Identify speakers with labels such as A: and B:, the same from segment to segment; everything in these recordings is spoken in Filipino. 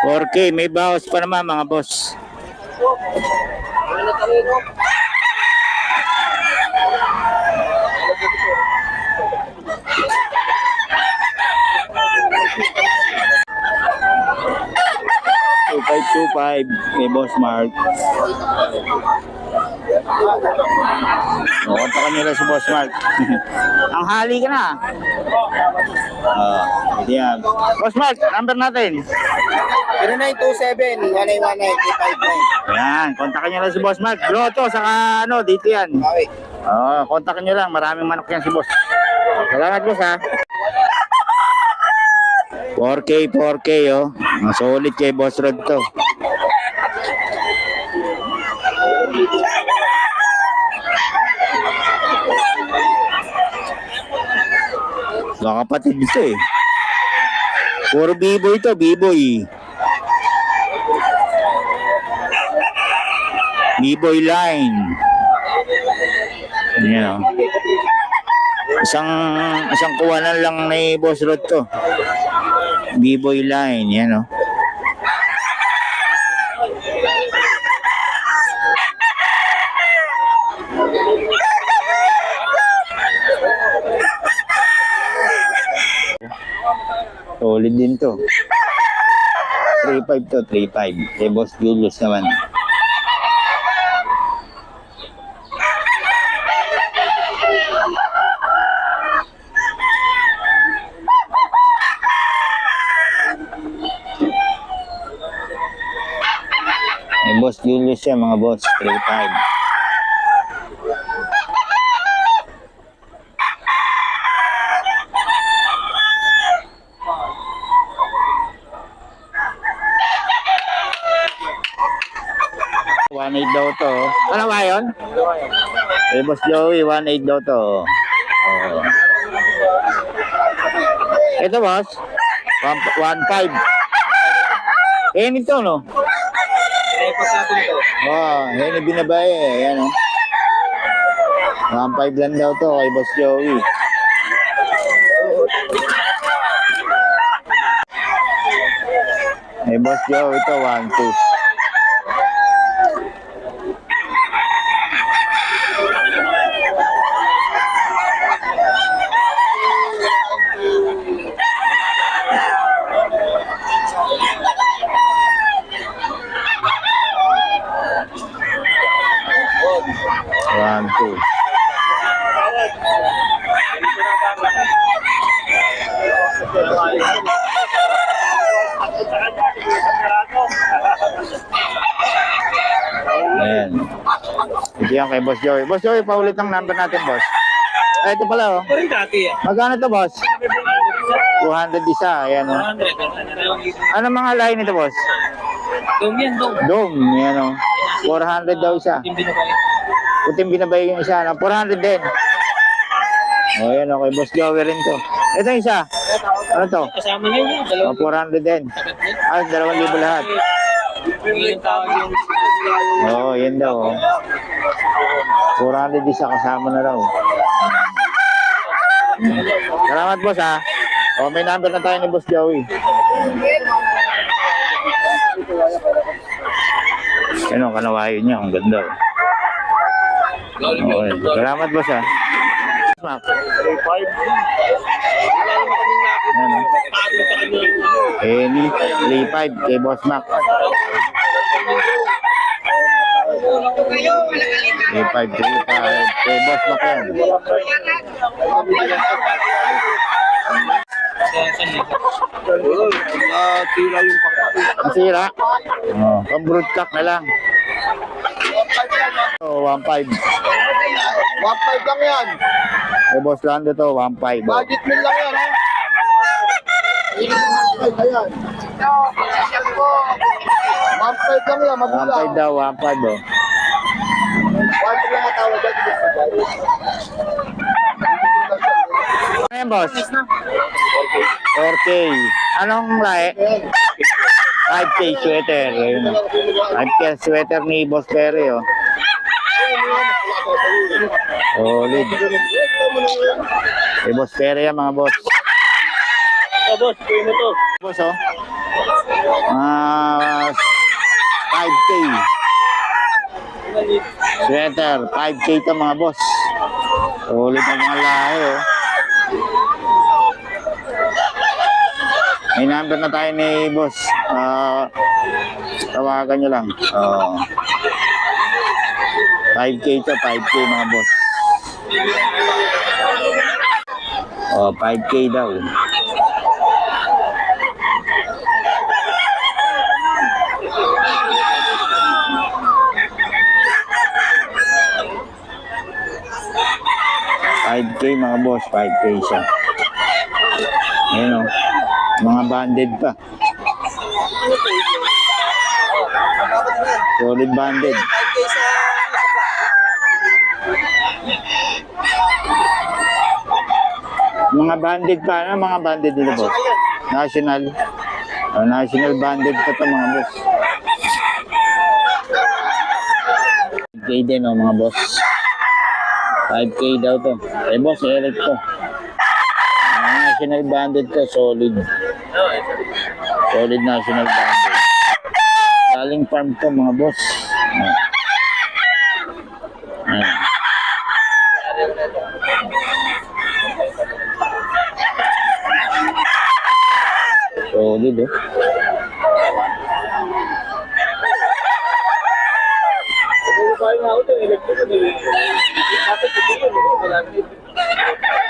A: 4K, may bawas pa naman mga boss. $2,525 kay Boss Mark. Kontakan nyo lang si Boss Mark. Ang hali ka na. Hindi yan. Boss Mark, number natin.
B: 0927-1919-359.
A: Yan, kontakan nyo lang si Boss Mark. Grotto, saka ano, dito yan.
B: Okay.
A: Kontakan nyo lang. Maraming manok yan si Boss. Salamat Boss ha. 4K oh. Solid kay Boss Rod to. Kapatid ito eh. Puro B-boy to, B-boy. B-boy line. Yan. Isang kuwanan lang ni Boss Rod to. B-boy line, yan o. Solid din to. 3.5 to, 3.5. Kay Boss Julius naman. May Boss Julius yan mga boss, 3.5. $1.8 daw to. Ano ba yun? May Boss Joey, $1.8 daw to. Ito boss, 1.5. Nito no? Yan yung binabae eh. Yan o. 1.5 lang daw to kay Boss Joey. May Boss Joey ito, 1.2. Ayan. Ito yan kay Boss Joey. Boss Joey, paulit ang number natin, boss. Ito pala, oh. Magkano to, boss? 200 isa. Ayan, oh. Ano mga line nito, boss?
B: Dome yan, dome.
A: Dome, yan, oh. 400 daw isa. Puting binabay yung isa, no? 400 din. O, yan, okay. Boss Joey rin to. Ito yung isa. Ano to?
B: Kasama na yun.
A: 400 din. 2,000 lahat. Oo, yan daw. 400 isa kasama na raw. Salamat boss ha. May number na tayo ni Boss Joey. Ano, kanawayo niya. Ang ganda. Okay. Salamat boss ha. Mac. 3.5 kay Boss Mac. 3.5 kay Boss Mac yan. Masira. Pang-broodcock na lang. 1.5.
B: 1.5 lang yan.
A: Kay Boss Lando to, 1.5.
B: Budget meal lang yan, ha? Ayan. 1.5 lang yan, mabula.
A: 1.5 daw, 1.5 oh.
B: 1.5 lang ang tawag dyan.
A: Ano yan, boss? 4K. Anong lahi? 5K sweater. 5K sweater ni Boss Perry, oh. Solid. Kay Boss Perry yan, mga boss.
B: Boss, kuya mo to.
A: Boss, oh. 5K. Sweater, 5K to mga boss. Ulit ang mga lahi, oh. May number na tayo ni boss. Tawagan nyo lang. 5K to, 5K mga boss. 5K daw. $5K mga boss, 5K siya. Ayan o, mga banded pa. Solid banded. Mga banded pa, ano mga banded dito boss? National. National banded pa ito mga boss. 5K din o mga boss. 5K daw to. Boss, Eric to. National banded to, solid. Solid national banded. Galing farm to mga boss. Solid oh.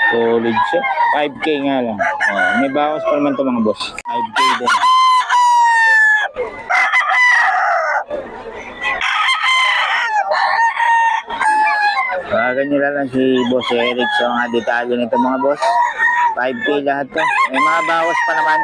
A: Solid siya. 5K nga lang. May bawas pa naman ito mga boss. 5K din. Tawagan nyo lang si Boss Eric sa mga detalye nito mga boss. 5K lahat to. May mga bawas pa naman.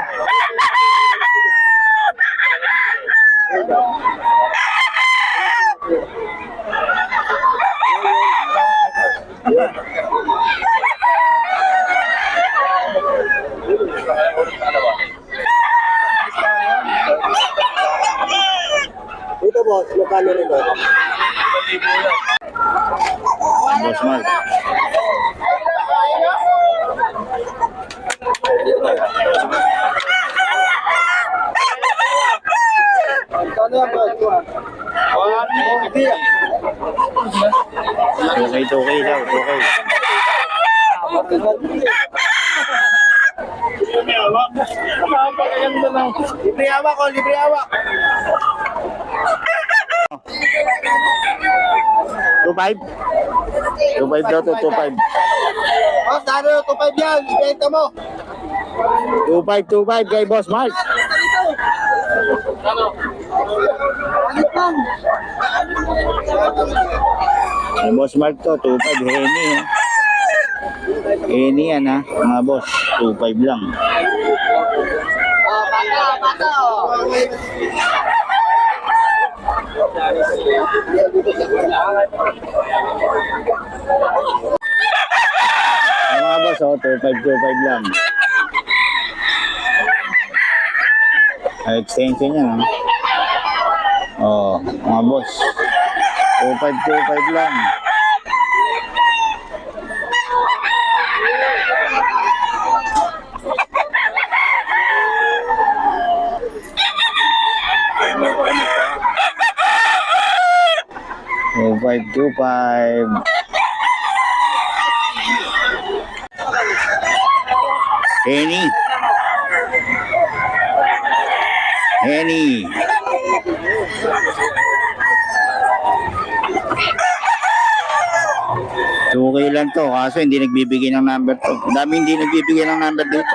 B: Ito boss, magkano nito?
A: Boss Mark.
B: Magkano yan boss?
A: Okay daw, okay.
B: Libre hawak ko, libre hawak.
A: 2.5? 2.5 daw to, 2.5.
B: Boss, dano 2.5 yan, ibenta mo.
A: 2.5 kay Boss Mark. Kay Boss Mark to, 2.5 Henny. Henny yan ha, mga boss. 2.5 lang.
B: Bata.
A: Ay mga boss, 2.5 lang. Ay, extension yan ha. Mga boss. 2.5 lang. Oh, 525. Henny. Henny. Okay lang to, kaso hindi nagbibigay ng number to. Dami hindi nagbibigay ng number dito.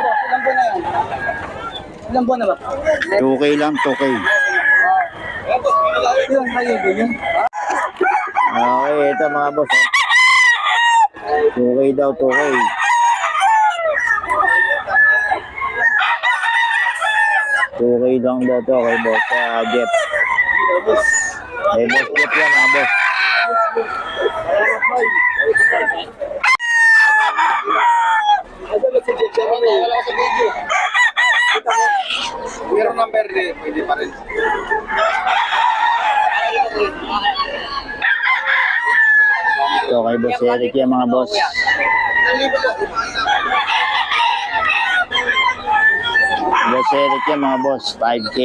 B: Ilang buwan na ba?
A: 2K lang, 2K. Okay, ito mga boss. 2K daw, 2K. Okay lang daw to kay Boss Jeff. Kay Boss Jeff yan mga boss.
B: Meron number din, pwede pa rin.
A: So kay Boss Eric yan mga boss. Teleserye yan mga boss, 5K.